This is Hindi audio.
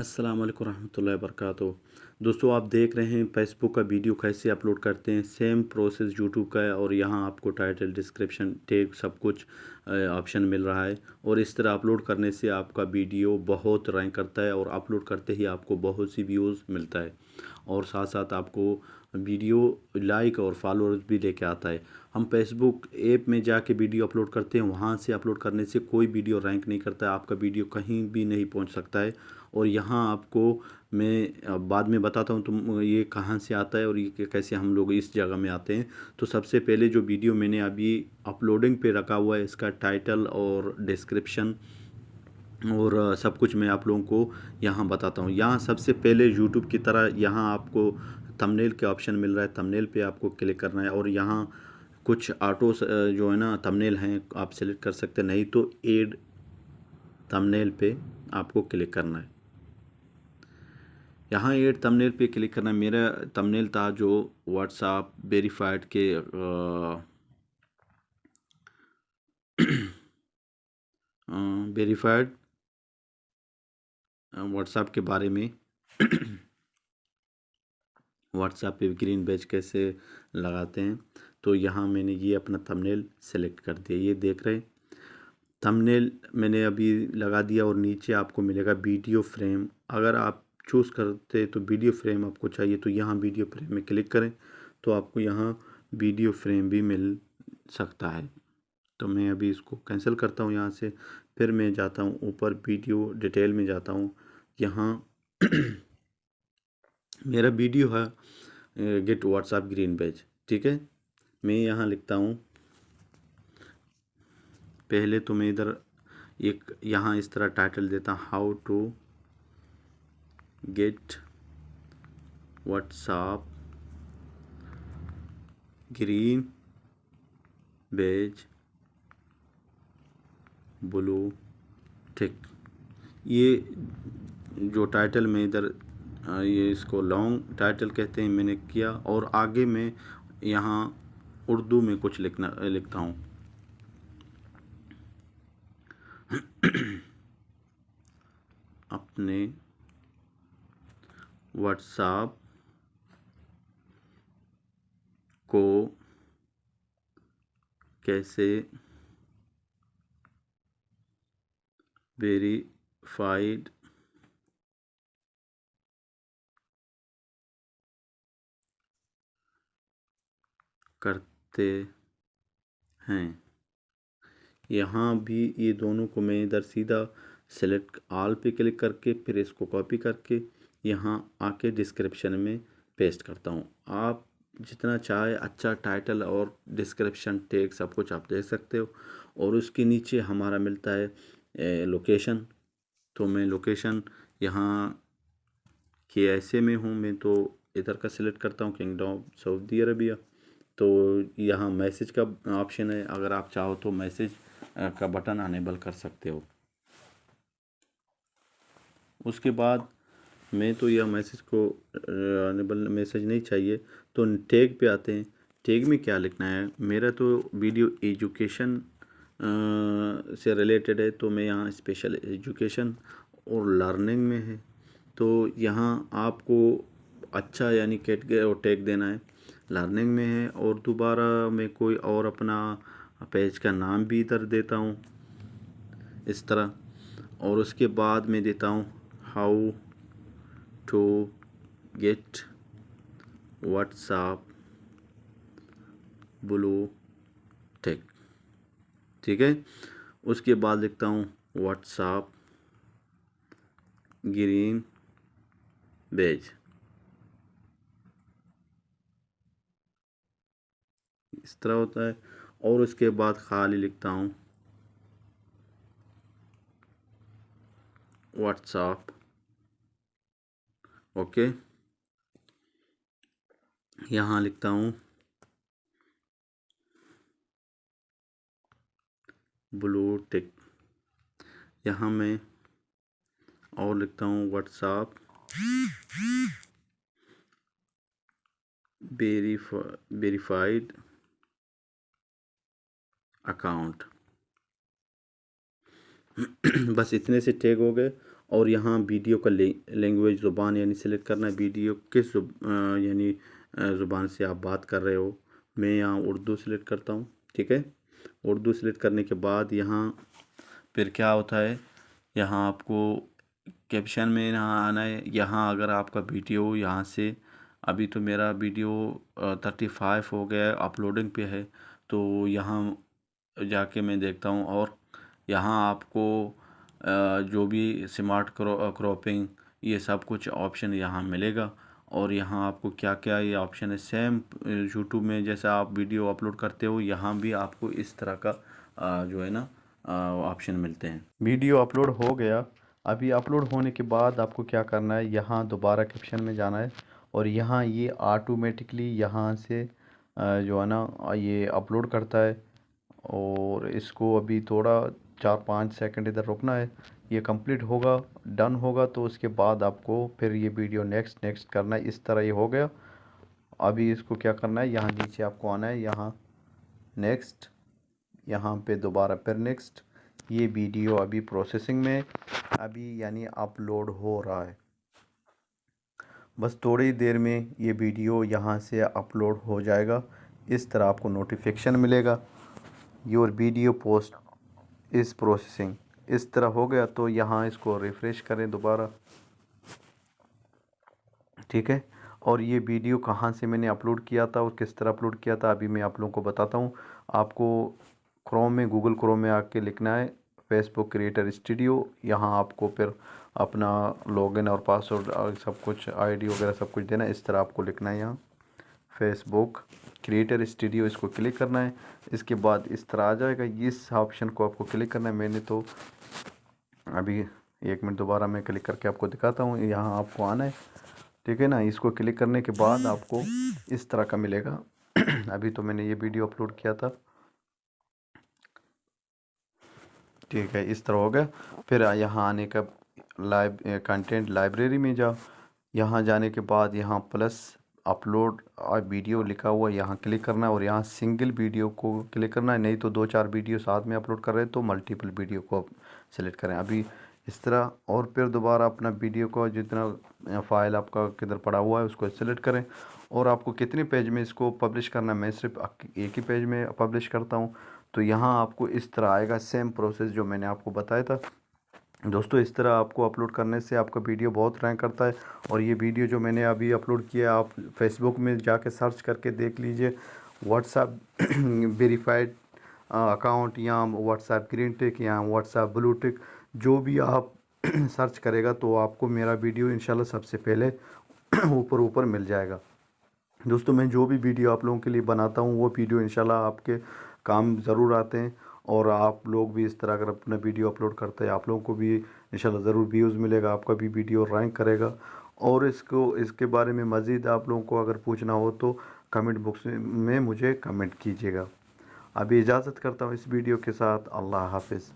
अस्सलाम वालेकुम रहमतुल्लाहि वबरकातुहू। दोस्तों, आप देख रहे हैं फेसबुक का वीडियो कैसे अपलोड करते हैं। सेम प्रोसेस यूट्यूब का है और यहाँ आपको टाइटल, डिस्क्रिप्शन, टैग सब कुछ ऑप्शन मिल रहा है। और इस तरह अपलोड करने से आपका वीडियो बहुत रैंक करता है और अपलोड करते ही आपको बहुत सी व्यूज़ मिलता है और साथ साथ आपको वीडियो लाइक और फॉलोअर्स भी लेके आता है। हम फेसबुक ऐप में जाके वीडियो अपलोड करते हैं, वहाँ से अपलोड करने से कोई वीडियो रैंक नहीं करता है, आपका वीडियो कहीं भी नहीं पहुँच सकता है। और यहाँ आपको मैं बाद में बताता हूँ तुम ये कहाँ से आता है और ये कैसे हम लोग इस जगह में आते हैं। तो सबसे पहले जो वीडियो मैंने अभी अपलोडिंग पे रखा हुआ है, इसका टाइटल और डिस्क्रिप्शन और सब कुछ मैं आप लोगों को यहाँ बताता हूँ। यहाँ सबसे पहले यूट्यूब की तरह यहाँ आपको थंबनेल के ऑप्शन मिल रहा है, थंबनेल पे आपको क्लिक करना है और यहाँ कुछ ऑटो जो है ना थंबनेल हैं आप सेलेक्ट कर सकते हैं, नहीं तो ऐड थंबनेल पे आपको क्लिक करना है। यहाँ ऐड थंबनेल पे क्लिक करना है। मेरा थंबनेल था जो व्हाट्सएप वेरीफाइड के वेरीफाइड व्हाट्सएप के बारे में व्हाट्सएप पे ग्रीन बैज कैसे लगाते हैं। तो यहाँ मैंने ये अपना थंबनेल सेलेक्ट कर दिया, ये देख रहे हैं थंबनेल मैंने अभी लगा दिया। और नीचे आपको मिलेगा वीडियो फ्रेम। अगर आप चूज़ करते तो वीडियो फ्रेम आपको चाहिए तो यहाँ वीडियो फ्रेम में क्लिक करें तो आपको यहाँ वीडियो फ्रेम भी मिल सकता है। तो मैं अभी इसको कैंसिल करता हूँ यहाँ से। फिर मैं जाता हूँ ऊपर वीडियो डिटेल में जाता हूँ। यहाँ मेरा वीडियो है गेट व्हाट्सएप ग्रीन बैज, ठीक है। मैं यहाँ लिखता हूँ, पहले तो मैं इधर एक यहाँ इस तरह टाइटल देता हूँ, how to get WhatsApp green badge blue tick. ये जो टाइटल में इधर ये इसको लॉन्ग टाइटल कहते हैं, मैंने किया। और आगे में यहाँ उर्दू में कुछ लिखता हूँ अपने व्हाट्सएप को कैसे वेरीफाइड करते हैं। यहाँ भी ये दोनों को मैं इधर सीधा सेलेक्ट ऑल पे क्लिक करके फिर इसको कॉपी करके यहाँ आके डिस्क्रिप्शन में पेस्ट करता हूँ। आप जितना चाहे अच्छा टाइटल और डिस्क्रिप्शन टैग सब कुछ आप देख सकते हो। और उसके नीचे हमारा मिलता है लोकेशन। तो मैं लोकेशन यहाँ KSA में हूँ, मैं तो इधर का सिलेक्ट करता हूँ, किंगडम सऊदी अरबिया। तो यहाँ मैसेज का ऑप्शन है, अगर आप चाहो तो मैसेज का बटन अनेबल कर सकते हो। उसके बाद मैं तो यह मैसेज को अनेबल मैसेज नहीं चाहिए तो टैग पे आते हैं। टैग में क्या लिखना है, मेरा तो वीडियो एजुकेशन से रिलेटेड है तो मैं यहाँ स्पेशल एजुकेशन और लर्निंग में है। तो यहाँ आपको अच्छा यानी कैटेगरी और टैग देना है। लर्निंग में है और दोबारा मैं कोई और अपना पेज का नाम भी इधर देता हूँ इस तरह। और उसके बाद मैं देता हूँ how to get WhatsApp blue tick, ठीक है। उसके बाद लिखता हूँ व्हाट्सएप ग्रीन बैज, इस तरह होता है। और उसके बाद खाली लिखता हूँ व्हाट्सएप, ओके। यहाँ लिखता हूँ ब्लू टिक। यहाँ मैं और लिखता हूँ व्हाट्सएप वेरीफाइड अकाउंट। बस इतने से टैग हो गए। और यहाँ वीडियो का लैंग्वेज ज़ुबान यानी सिलेक्ट करना है, वीडियो किस यानी ज़ुबान से आप बात कर रहे हो। मैं यहाँ उर्दू सिलेक्ट करता हूँ, ठीक है। उर्दू सिलेक्ट करने के बाद यहाँ फिर क्या होता है, यहाँ आपको कैप्शन में यहाँ आना है। यहाँ अगर आपका वीडियो यहाँ से, अभी तो मेरा वीडियो 35 हो गया है, अपलोडिंग पे है, तो यहाँ जाके मैं देखता हूँ। और यहाँ आपको जो भी स्मार्ट क्रॉपिंग ये सब कुछ ऑप्शन यहाँ मिलेगा। और यहाँ आपको क्या क्या ये ऑप्शन है, सेम यूट्यूब में जैसे आप वीडियो अपलोड करते हो, यहाँ भी आपको इस तरह का जो है ना ऑप्शन मिलते हैं। वीडियो अपलोड हो गया। अभी अपलोड होने के बाद आपको क्या करना है, यहाँ दोबारा कैप्शन में जाना है और यहाँ ये ऑटोमेटिकली यहाँ से जो है ना ये अपलोड करता है। और इसको अभी थोड़ा 4-5 सेकंड इधर रुकना है। ये कंप्लीट होगा, डन होगा, तो उसके बाद आपको फिर ये वीडियो नेक्स्ट करना है। इस तरह ये हो गया। अभी इसको क्या करना है, यहाँ नीचे आपको आना है, यहाँ नेक्स्ट, यहाँ पे दोबारा फिर नेक्स्ट। ये वीडियो अभी प्रोसेसिंग में, अभी यानी अपलोड हो रहा है। बस थोड़ी देर में ये वीडियो यहाँ से अपलोड हो जाएगा। इस तरह आपको नोटिफिकेशन मिलेगा, योर वीडियो पोस्ट इस प्रोसेसिंग। इस तरह हो गया तो यहाँ इसको रिफ़्रेश करें दोबारा, ठीक है। और ये वीडियो कहाँ से मैंने अपलोड किया था और किस तरह अपलोड किया था, अभी मैं आप लोगों को बताता हूँ। आपको क्रोम में, गूगल क्रोम में आके लिखना है फेसबुक क्रिएटर स्टूडियो। यहाँ आपको फिर अपना लॉगिन और पासवर्ड और सब कुछ, आईडी वगैरह सब कुछ देना है। इस तरह आपको लिखना है यहाँ फेसबुक क्रिएटर स्टूडियो, इसको क्लिक करना है। इसके बाद इस तरह आ जाएगा, इस ऑप्शन को आपको क्लिक करना है। मैंने तो अभी 1 मिनट दोबारा मैं क्लिक करके आपको दिखाता हूँ। यहाँ आपको आना है, ठीक है ना। इसको क्लिक करने के बाद आपको इस तरह का मिलेगा। अभी तो मैंने ये वीडियो अपलोड किया था, ठीक है। इस तरह हो गया। फिर यहाँ आने का कंटेंट लाइब्रेरी में जाओ। यहाँ जाने के बाद यहाँ प्लस अपलोड वीडियो लिखा हुआ है, यहाँ क्लिक करना है और यहाँ सिंगल वीडियो को क्लिक करना है। नहीं तो 2-4 वीडियो साथ में अपलोड कर रहे हैं तो मल्टीपल वीडियो को सिलेक्ट करें अभी इस तरह। और फिर दोबारा अपना वीडियो को जितना फाइल आपका किधर पड़ा हुआ है उसको सिलेक्ट करें। और आपको कितने पेज में इसको पब्लिश करना है, मैं सिर्फ एक ही पेज में पब्लिश करता हूँ। तो यहाँ आपको इस तरह आएगा, सेम प्रोसेस जो मैंने आपको बताया था। दोस्तों इस तरह आपको अपलोड करने से आपका वीडियो बहुत रैंक करता है। और ये वीडियो जो मैंने अभी अपलोड किया, आप फेसबुक में जाके सर्च करके देख लीजिए, व्हाट्सएप वेरीफाइड अकाउंट या व्हाट्सएप ग्रीन टिक या व्हाट्सएप ब्लू टिक, जो भी आप सर्च करेगा तो आपको मेरा वीडियो इंशाल्लाह सबसे पहले ऊपर मिल जाएगा। दोस्तों मैं जो भी वीडियो आप लोगों के लिए बनाता हूँ वो वीडियो इंशाल्लाह आपके काम ज़रूर आते हैं। और आप लोग भी इस तरह अगर अपना वीडियो अपलोड करते हैं, आप लोगों को भी इंशाल्लाह ज़रूर व्यूज़ मिलेगा, आपका भी वीडियो रैंक करेगा। और इसके बारे में मज़ीद आप लोगों को अगर पूछना हो तो कमेंट बॉक्स में मुझे कमेंट कीजिएगा। अभी इजाज़त करता हूँ इस वीडियो के साथ। अल्लाह हाफिज़।